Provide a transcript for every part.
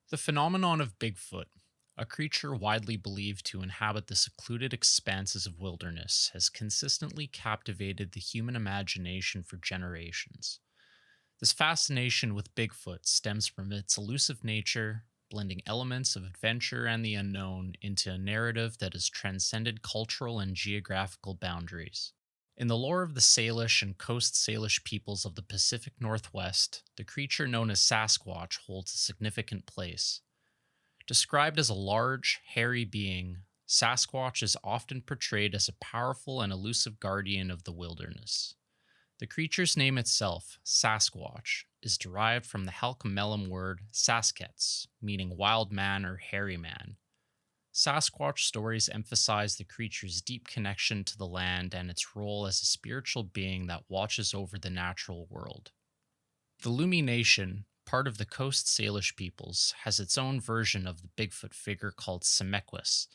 The phenomenon of Bigfoot, a creature widely believed to inhabit the secluded expanses of wilderness, has consistently captivated the human imagination for generations. This fascination with Bigfoot stems from its elusive nature, blending elements of adventure and the unknown into a narrative that has transcended cultural and geographical boundaries. In the lore of the Salish and Coast Salish peoples of the Pacific Northwest, the creature known as Sasquatch holds a significant place. Described as a large, hairy being, Sasquatch is often portrayed as a powerful and elusive guardian of the wilderness. The creature's name itself, Sasquatch, is derived from the Halkomelem word saskets, meaning wild man or hairy man. Sasquatch stories emphasize the creature's deep connection to the land and its role as a spiritual being that watches over the natural world. The Lumi Nation, part of the Coast Salish peoples, has its own version of the Bigfoot figure called Semequis.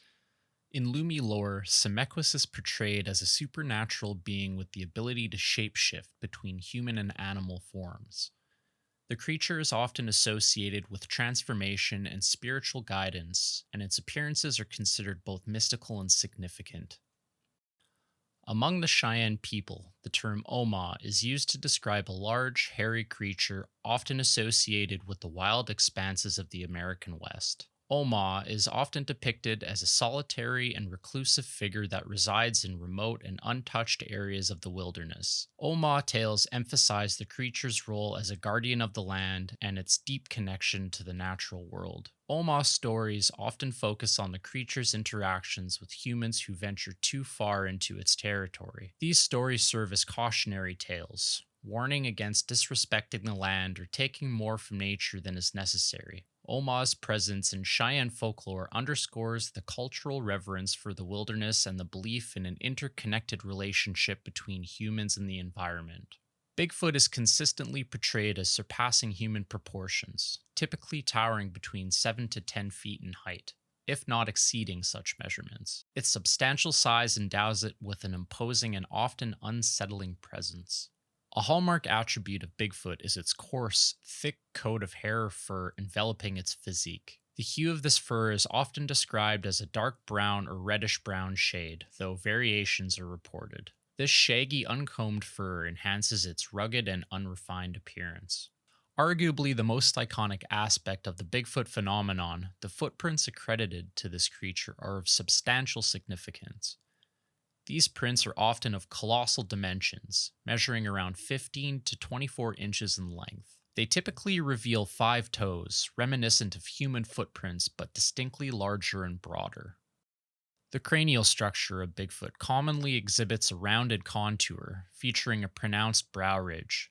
In Lumi lore, Semequis is portrayed as a supernatural being with the ability to shapeshift between human and animal forms. The creature is often associated with transformation and spiritual guidance, and its appearances are considered both mystical and significant. Among the Shan people, the term Oma is used to describe a large, hairy creature often associated with the wild expanses of the American West. Oma is often depicted as a solitary and reclusive figure that resides in remote and untouched areas of the wilderness. Oma tales emphasize the creature's role as a guardian of the land and its deep connection to the natural world. Oma stories often focus on the creature's interactions with humans who venture too far into its territory. These stories serve as cautionary tales, warning against disrespecting the land or taking more from nature than is necessary. Oma's presence in Cheyenne folklore underscores the cultural reverence for the wilderness and the belief in an interconnected relationship between humans and the environment. Bigfoot is consistently portrayed as surpassing human proportions, typically towering between 7 to 10 feet in height, if not exceeding such measurements. Its substantial size endows it with an imposing and often unsettling presence. A hallmark attribute of Bigfoot is its coarse, thick coat of hair or fur enveloping its physique. The hue of this fur is often described as a dark brown or reddish-brown shade, though variations are reported. This shaggy, uncombed fur enhances its rugged and unrefined appearance. Arguably the most iconic aspect of the Bigfoot phenomenon, the footprints accredited to this creature are of substantial significance. These prints are often of colossal dimensions, measuring around 15 to 24 inches in length. They typically reveal 5 toes, reminiscent of human footprints but distinctly larger and broader. The cranial structure of Bigfoot commonly exhibits a rounded contour, featuring a pronounced brow ridge.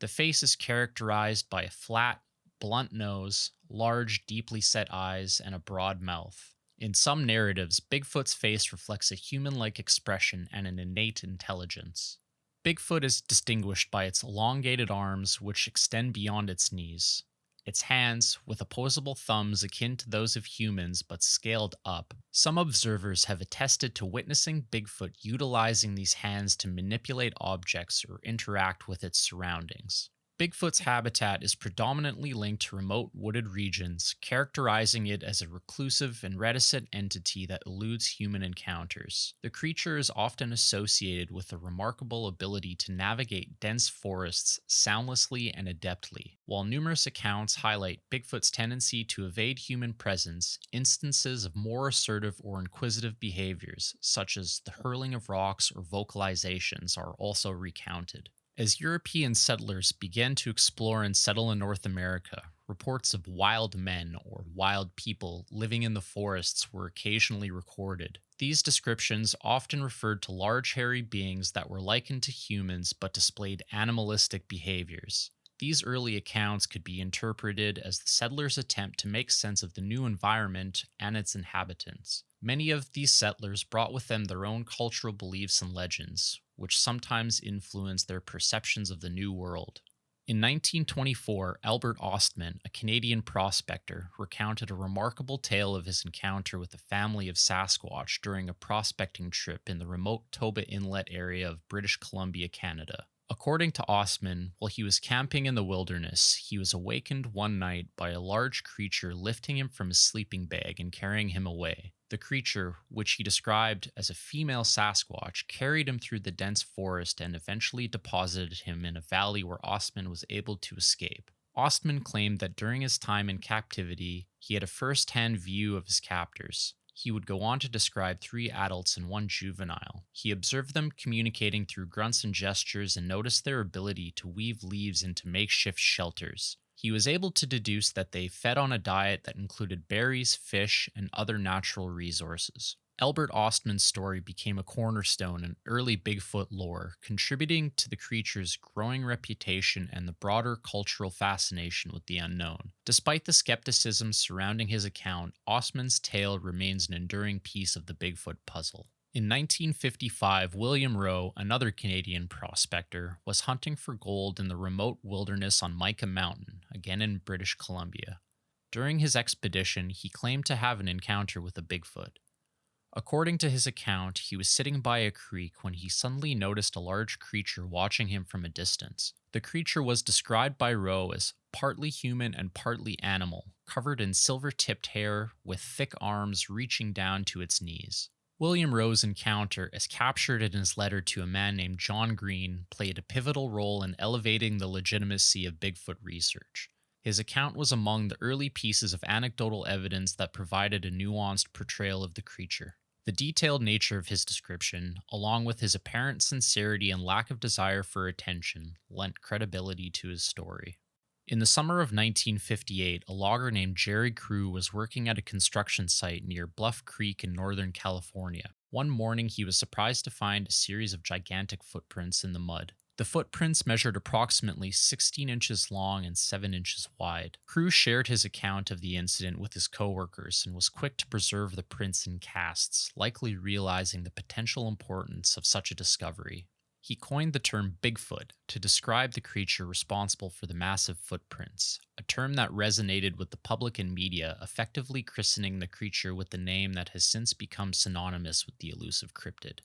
The face is characterized by a flat, blunt nose, large, deeply set eyes, and a broad mouth. In some narratives, Bigfoot's face reflects a human-like expression and an innate intelligence. Bigfoot is distinguished by its elongated arms, which extend beyond its knees. Its hands, with opposable thumbs akin to those of humans but scaled up. Some observers have attested to witnessing Bigfoot utilizing these hands to manipulate objects or interact with its surroundings. Bigfoot's habitat is predominantly linked to remote wooded regions, characterizing it as a reclusive and reticent entity that eludes human encounters. The creature is often associated with a remarkable ability to navigate dense forests soundlessly and adeptly. While numerous accounts highlight Bigfoot's tendency to evade human presence, instances of more assertive or inquisitive behaviors, such as the hurling of rocks or vocalizations, are also recounted. As European settlers began to explore and settle in North America, reports of wild men or wild people living in the forests were occasionally recorded. These descriptions often referred to large hairy beings that were likened to humans but displayed animalistic behaviors. These early accounts could be interpreted as the settlers' attempt to make sense of the new environment and its inhabitants. Many of these settlers brought with them their own cultural beliefs and legends, which sometimes influenced their perceptions of the New World. In 1924, Albert Ostman, a Canadian prospector, recounted a remarkable tale of his encounter with a family of Sasquatch during a prospecting trip in the remote Toba Inlet area of British Columbia, Canada. According to Ostman, while he was camping in the wilderness, he was awakened one night by a large creature lifting him from his sleeping bag and carrying him away. The creature, which he described as a female Sasquatch, carried him through the dense forest and eventually deposited him in a valley where Ostman was able to escape. Ostman claimed that during his time in captivity, he had a first-hand view of his captors. He would go on to describe 3 adults and 1 juvenile. He observed them communicating through grunts and gestures and noticed their ability to weave leaves into makeshift shelters. He was able to deduce that they fed on a diet that included berries, fish, and other natural resources. Albert Ostman's story became a cornerstone in early Bigfoot lore, contributing to the creature's growing reputation and the broader cultural fascination with the unknown. Despite the skepticism surrounding his account, Ostman's tale remains an enduring piece of the Bigfoot puzzle. In 1955, William Rowe, another Canadian prospector, was hunting for gold in the remote wilderness on Mica Mountain, again in British Columbia. During his expedition, he claimed to have an encounter with a Bigfoot. According to his account, he was sitting by a creek when he suddenly noticed a large creature watching him from a distance. The creature was described by Rowe as partly human and partly animal, covered in silver-tipped hair with thick arms reaching down to its knees. William Rowe's encounter, as captured in his letter to a man named John Green, played a pivotal role in elevating the legitimacy of Bigfoot research. His account was among the early pieces of anecdotal evidence that provided a nuanced portrayal of the creature. The detailed nature of his description, along with his apparent sincerity and lack of desire for attention, lent credibility to his story. In the summer of 1958, a logger named Jerry Crew was working at a construction site near Bluff Creek in Northern California. One morning, he was surprised to find a series of gigantic footprints in the mud. The footprints measured approximately 16 inches long and 7 inches wide. Crew shared his account of the incident with his coworkers and was quick to preserve the prints in casts, likely realizing the potential importance of such a discovery. He coined the term Bigfoot to describe the creature responsible for the massive footprints, a term that resonated with the public and media, effectively christening the creature with the name that has since become synonymous with the elusive cryptid.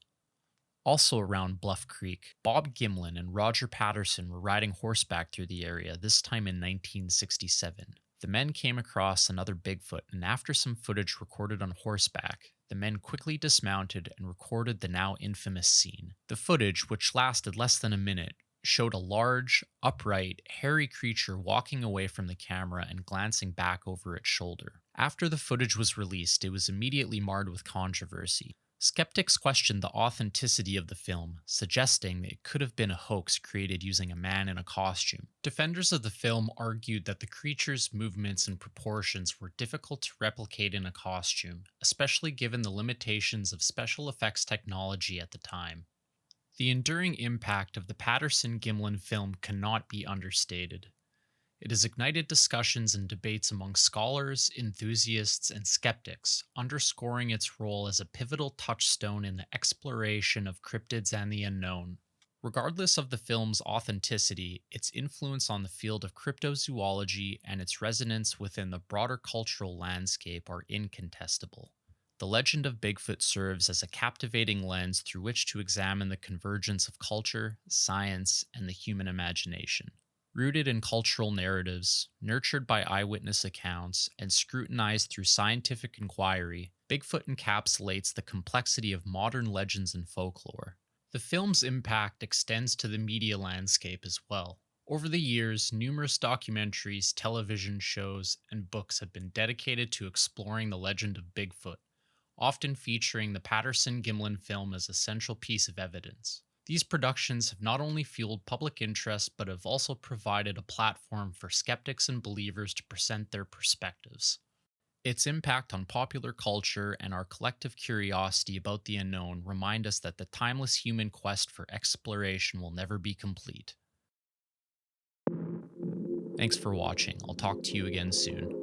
Also around Bluff Creek, Bob Gimlin and Roger Patterson were riding horseback through the area, this time in 1967. The men came across another Bigfoot, and after some footage recorded on horseback, the men quickly dismounted and recorded the now infamous scene. The footage, which lasted less than a minute, showed a large, upright, hairy creature walking away from the camera and glancing back over its shoulder. After the footage was released, it was immediately marred with controversy. Skeptics questioned the authenticity of the film, suggesting that it could have been a hoax created using a man in a costume. Defenders of the film argued that the creature's movements and proportions were difficult to replicate in a costume, especially given the limitations of special effects technology at the time. The enduring impact of the Patterson-Gimlin film cannot be understated. It has ignited discussions and debates among scholars, enthusiasts, and skeptics, underscoring its role as a pivotal touchstone in the exploration of cryptids and the unknown. Regardless of the film's authenticity, its influence on the field of cryptozoology and its resonance within the broader cultural landscape are incontestable. The legend of Bigfoot serves as a captivating lens through which to examine the convergence of culture, science, and the human imagination. Rooted in cultural narratives, nurtured by eyewitness accounts, and scrutinized through scientific inquiry, Bigfoot encapsulates the complexity of modern legends and folklore. The film's impact extends to the media landscape as well. Over the years, numerous documentaries, television shows, and books have been dedicated to exploring the legend of Bigfoot, often featuring the Patterson-Gimlin film as a central piece of evidence. These productions have not only fueled public interest, but have also provided a platform for skeptics and believers to present their perspectives. Its impact on popular culture and our collective curiosity about the unknown remind us that the timeless human quest for exploration will never be complete. Thanks for watching. I'll talk to you again soon.